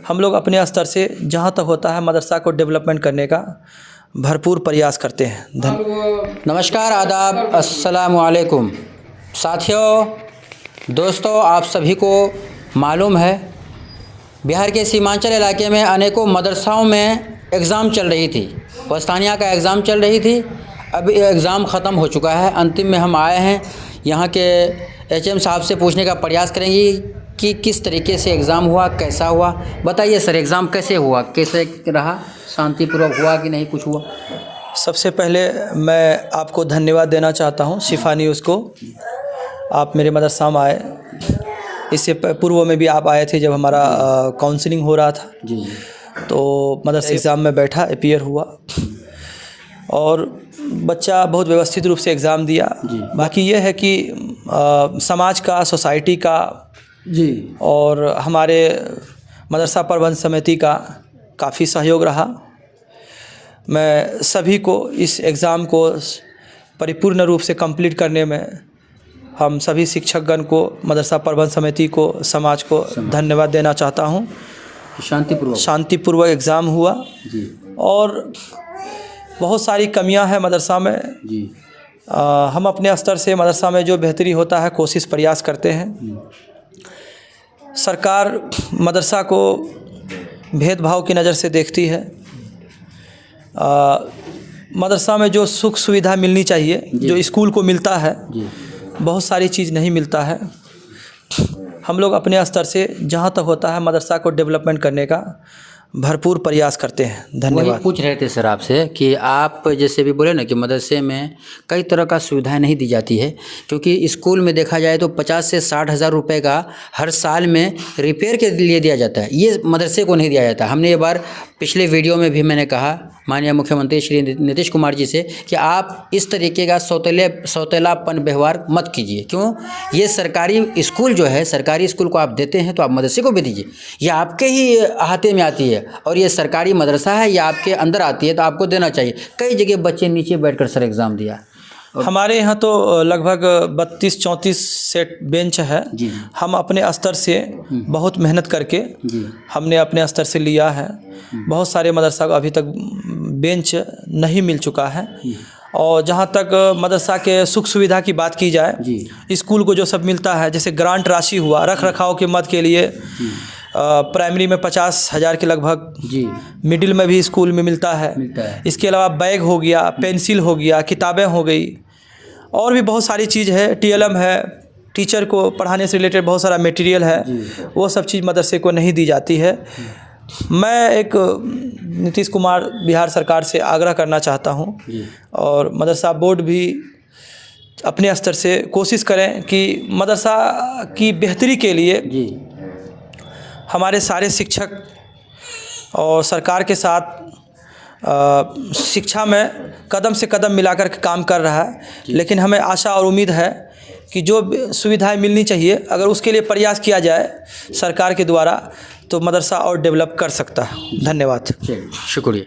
हम लोग अपने स्तर से जहाँ तक होता है मदरसा को डेवलपमेंट करने का भरपूर प्रयास करते हैं। नमस्कार, आदाब, अस्सलाम वालेकुम साथियों, दोस्तों, आप सभी को मालूम है बिहार के सीमांचल इलाके में अनेकों मदरसाओं में एग्ज़ाम चल रही थी। वस्तानिया का एग्ज़ाम चल रही थी। अभी एग्ज़ाम ख़त्म हो चुका है। अंतिम में हम आए हैं। यहाँ के एचएम साहब से पूछने का प्रयास करेंगे कि किस तरीके से एग्ज़ाम हुआ, कैसा हुआ। बताइए सर, एग्ज़ाम कैसे हुआ, कैसे रहा, शांतिपूर्वक हुआ कि नहीं कुछ हुआ? सबसे पहले मैं आपको धन्यवाद देना चाहता हूँ, शिफा न्यूज़ को। आप मेरे मदरसा में आए। इससे पूर्व में भी आप आए थे जब हमारा काउंसलिंग हो रहा था जी। तो मदरसा एग्ज़ाम में बैठा, अपीयर हुआ और बच्चा बहुत व्यवस्थित रूप से एग्ज़ाम दिया। बाकी ये है कि समाज का, सोसाइटी का जी और हमारे मदरसा प्रबंध समिति का काफ़ी सहयोग रहा। मैं सभी को इस एग्ज़ाम को परिपूर्ण रूप से कंप्लीट करने में हम सभी शिक्षकगण को, मदरसा प्रबंध समिति को, समाज को धन्यवाद देना चाहता हूँ। शांतिपूर्वक एग्ज़ाम हुआ जी। और बहुत सारी कमियां हैं मदरसा में जी। हम अपने स्तर से मदरसा में जो बेहतरी होता है कोशिश प्रयास करते हैं। सरकार मदरसा को भेदभाव की नज़र से देखती है। मदरसा में जो सुख सुविधा मिलनी चाहिए, जो स्कूल को मिलता है, बहुत सारी चीज़ नहीं मिलता है। हम लोग अपने स्तर से जहाँ तक होता है मदरसा को डेवलपमेंट करने का भरपूर प्रयास करते हैं। धन्यवाद। वही पूछ रहे थे सर आपसे कि आप जैसे भी बोले ना कि मदरसे में कई तरह का सुविधाएं नहीं दी जाती है, क्योंकि स्कूल में देखा जाए तो 50 से 60 हज़ार रुपये का हर साल में रिपेयर के लिए दिया जाता है। ये मदरसे को नहीं दिया जाता। हमने ये बार पिछले वीडियो में भी मैंने कहा माननीय मुख्यमंत्री श्री नीतीश कुमार जी से कि आप इस तरीके का सौतेलापन व्यवहार मत कीजिए। क्यों? ये सरकारी स्कूल जो है, सरकारी स्कूल को आप देते हैं तो आप मदरसे को भी दीजिए। ये आपके ही अहाते में आती है और ये सरकारी मदरसा है, ये आपके अंदर आती है तो आपको देना चाहिए। कई जगह बच्चे नीचे बैठकर सर एग्ज़ाम दिया। हमारे यहाँ तो लगभग 32-34 सेट बेंच है। हम अपने स्तर से बहुत मेहनत करके हमने अपने स्तर से लिया है। बहुत सारे मदरसा को अभी तक बेंच नहीं मिल चुका है। और जहाँ तक मदरसा के सुख सुविधा की बात की जाए, स्कूल को जो सब मिलता है, जैसे ग्रांट राशि हुआ, रख रखाव के मद के लिए प्राइमरी में 50,000 के लगभग, मिडिल में भी स्कूल में मिलता है। इसके अलावा बैग हो गया, पेंसिल हो गया, किताबें हो गई और भी बहुत सारी चीज़ है। TLM है, टीचर को पढ़ाने से रिलेटेड बहुत सारा मटेरियल है, वो सब चीज़ मदरसे को नहीं दी जाती है। मैं एक नीतीश कुमार बिहार सरकार से आग्रह करना चाहता हूँ और मदरसा बोर्ड भी अपने स्तर से कोशिश करें कि मदरसा की बेहतरी के लिए हमारे सारे शिक्षक और सरकार के साथ शिक्षा में कदम से कदम मिलाकर के काम कर रहा है। लेकिन हमें आशा और उम्मीद है कि जो सुविधाएं मिलनी चाहिए, अगर उसके लिए प्रयास किया जाए सरकार के द्वारा, तो मदरसा और डेवलप कर सकता है। धन्यवाद। शुक्रिया।